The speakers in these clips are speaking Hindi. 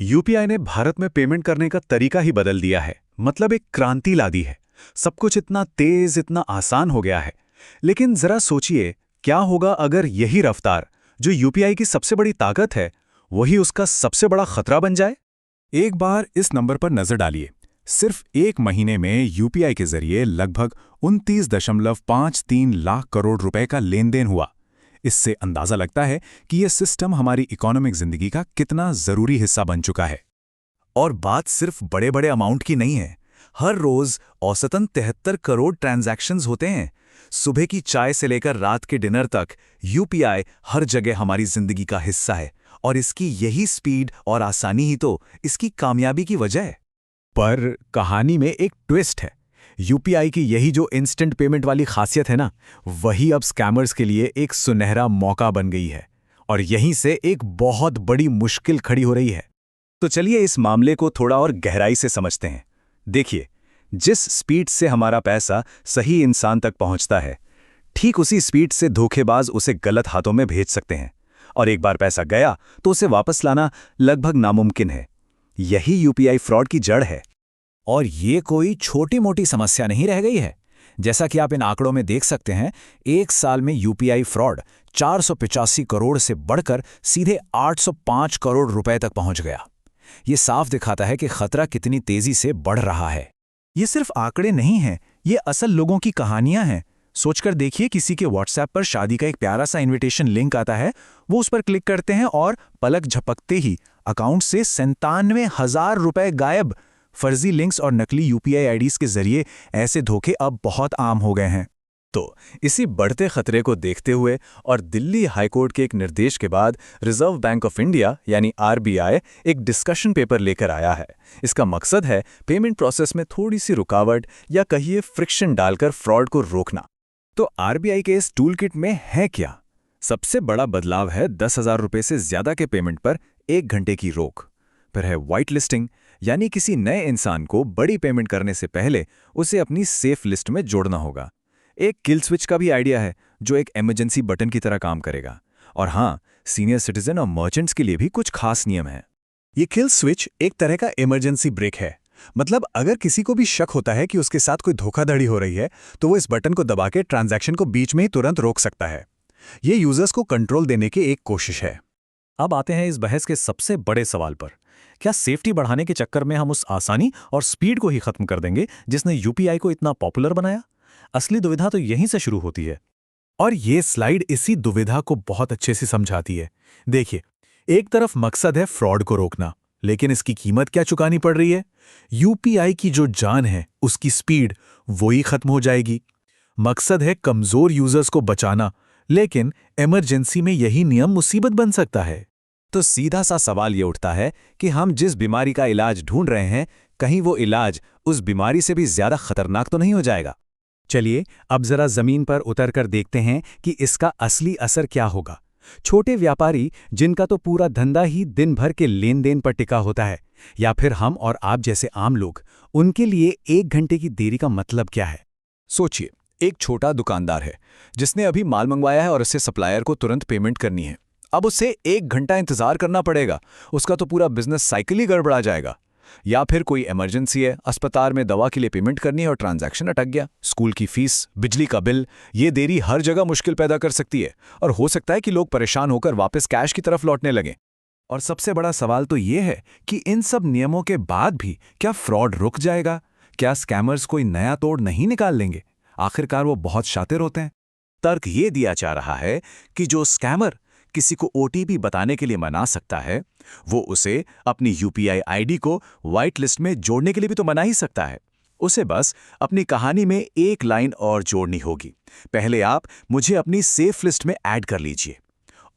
यूपीआई ने भारत में पेमेंट करने का तरीका ही बदल दिया है। मतलब एक क्रांति ला दी है। सब कुछ इतना तेज, इतना आसान हो गया है। लेकिन जरा सोचिए, क्या होगा अगर यही रफ्तार, जो यूपीआई की सबसे बड़ी ताकत है, वही उसका सबसे बड़ा खतरा बन जाए? एक बार इस नंबर पर नजर डालिए। सिर्फ एक महीने में यूपीआई के जरिए लगभग 29.53 लाख करोड़ रुपए का लेन देन हुआ। इससे अंदाजा लगता है कि यह सिस्टम हमारी इकोनॉमिक जिंदगी का कितना जरूरी हिस्सा बन चुका है। और बात सिर्फ बड़े बड़े अमाउंट की नहीं है। हर रोज औसतन 73 करोड़ ट्रांजैक्शंस होते हैं। सुबह की चाय से लेकर रात के डिनर तक यूपीआई हर जगह हमारी जिंदगी का हिस्सा है। और इसकी यही स्पीड और आसानी ही तो इसकी कामयाबी की वजह है। पर कहानी में एक ट्विस्ट है। यूपीआई की यही जो इंस्टेंट पेमेंट वाली खासियत है ना, वही अब स्कैमर्स के लिए एक सुनहरा मौका बन गई है। और यहीं से एक बहुत बड़ी मुश्किल खड़ी हो रही है। तो चलिए इस मामले को थोड़ा और गहराई से समझते हैं। देखिए, जिस स्पीड से हमारा पैसा सही इंसान तक पहुंचता है, ठीक उसी स्पीड से धोखेबाज उसे गलत हाथों में भेज सकते हैं। और एक बार पैसा गया तो उसे वापस लाना लगभग नामुमकिन है। यही यूपीआई फ्रॉड की जड़ है। और ये कोई छोटी मोटी समस्या नहीं रह गई है। जैसा कि आप इन आंकड़ों में देख सकते हैं, एक साल में यूपीआई फ्रॉड 485 करोड़ से बढ़कर सीधे 805 करोड़ रुपए तक पहुंच गया। ये साफ दिखाता है कि खतरा कितनी तेजी से बढ़ रहा है। ये सिर्फ आंकड़े नहीं हैं, ये असल लोगों की कहानियां हैं। सोचकर देखिए, किसी के व्हाट्सएप पर शादी का एक प्यारा सा इनविटेशन लिंक आता है। वो उस पर क्लिक करते हैं और पलक झपकते ही अकाउंट से 97,000 रुपए गायब। फर्जी लिंक्स और नकली यूपीआई आईडीज के जरिए ऐसे धोखे अब बहुत आम हो गए हैं। तो इसी बढ़ते खतरे को देखते हुए और दिल्ली हाईकोर्ट के एक निर्देश के बाद रिजर्व बैंक ऑफ इंडिया यानी आरबीआई एक डिस्कशन पेपर लेकर आया है। इसका मकसद है पेमेंट प्रोसेस में थोड़ी सी रुकावट या कहिए फ्रिक्शन डालकर फ्रॉड को रोकना। तो आरबीआई के इस टूलकिट में है क्या? सबसे बड़ा बदलाव है 10,000 रुपये से ज्यादा के पेमेंट पर 1 घंटे की रोक। फिर है वाइट लिस्टिंग, यानी किसी नए इंसान को बड़ी पेमेंट करने से पहले उसे अपनी सेफ लिस्ट में जोड़ना होगा। एक किल स्विच का भी आइडिया है, जो एक इमरजेंसी बटन की तरह काम करेगा। और हाँ, सीनियर सिटीजन और मर्चेंट्स के लिए भी कुछ खास नियम हैं। ये किल स्विच एक तरह का इमरजेंसी ब्रेक है। मतलब अगर किसी को भी शक होता है कि उसके साथ कोई धोखाधड़ी हो रही है, तो वो इस बटन को दबा के ट्रांजैक्शन को बीच में ही तुरंत रोक सकता है। ये यूजर्स को कंट्रोल देने की एक कोशिश है। अब आते हैं इस बहस के सबसे बड़े सवाल पर। क्या सेफ्टी बढ़ाने के चक्कर में हम उस आसानी और स्पीड को ही खत्म कर देंगे जिसने यूपीआई को इतना पॉपुलर बनाया? असली दुविधा तो यहीं से शुरू होती है। और ये स्लाइड इसी दुविधा को बहुत अच्छे से समझाती है। देखिए, एक तरफ मकसद है फ्रॉड को रोकना, लेकिन इसकी कीमत क्या चुकानी पड़ रही है? यूपीआई की जो जान है, उसकी स्पीड, वो ही खत्म हो जाएगी। मकसद है कमजोर यूजर्स को बचाना, लेकिन इमरजेंसी में यही नियम मुसीबत बन सकता है। तो सीधा सा सवाल ये उठता है कि हम जिस बीमारी का इलाज ढूंढ रहे हैं, कहीं वो इलाज उस बीमारी से भी ज्यादा खतरनाक तो नहीं हो जाएगा? चलिए अब जरा जमीन पर उतरकर देखते हैं कि इसका असली असर क्या होगा। छोटे व्यापारी, जिनका तो पूरा धंधा ही दिन भर के लेन देन पर टिका होता है, या फिर हम और आप जैसे आम लोग, उनके लिए 1 घंटे की देरी का मतलब क्या है? सोचिए, एक छोटा दुकानदार है जिसने अभी माल मंगवाया है और उसे सप्लायर को तुरंत पेमेंट करनी है। अब उसे 1 घंटा इंतजार करना पड़ेगा। उसका तो पूरा बिजनेस साइकिल ही गड़बड़ा जाएगा। या फिर कोई इमरजेंसी है, अस्पताल में दवा के लिए पेमेंट करनी है और ट्रांजैक्शन अटक गया। स्कूल की फीस, बिजली का बिल, ये देरी हर जगह मुश्किल पैदा कर सकती है। और हो सकता है कि लोग परेशान होकर वापस कैश की तरफ लौटने लगें। और सबसे बड़ा सवाल तो ये है कि इन सब नियमों के बाद भी क्या फ्रॉड रुक जाएगा? क्या स्कैमर्स कोई नया तोड़ नहीं निकाल लेंगे? आखिरकार वो बहुत शातिर होते हैं। तर्क ये दिया जा रहा है कि जो स्कैमर किसी को ओटीपी बताने के लिए मना सकता है, वो उसे अपनी यूपीआई आईडी को व्हाइट लिस्ट में जोड़ने के लिए भी तो मना ही सकता है। उसे बस अपनी कहानी में एक लाइन और जोड़नी होगी। पहले आप मुझे अपनी सेफ लिस्ट में ऐड कर लीजिए,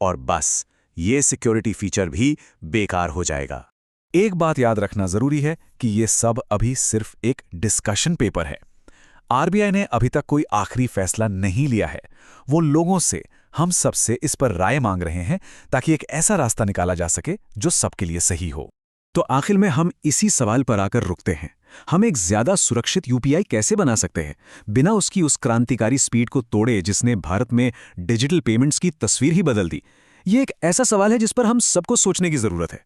और बस ये सिक्योरिटी फीचर भी बेकार हो जाएगा। एक बात याद रखना जरूरी है कि ये सब अभी सिर्फ एक डिस्कशन पेपर है। आरबीआई ने अभी तक कोई आखिरी फैसला नहीं लिया है। वो लोगों से, हम सबसे इस पर राय मांग रहे हैं, ताकि एक ऐसा रास्ता निकाला जा सके जो सबके लिए सही हो। तो आखिर में हम इसी सवाल पर आकर रुकते हैं। हम एक ज्यादा सुरक्षित यूपीआई कैसे बना सकते हैं, बिना उसकी उस क्रांतिकारी स्पीड को तोड़े जिसने भारत में डिजिटल पेमेंट्स की तस्वीर ही बदल दी? ये एक ऐसा सवाल है जिस पर हम सबको सोचने की जरूरत है।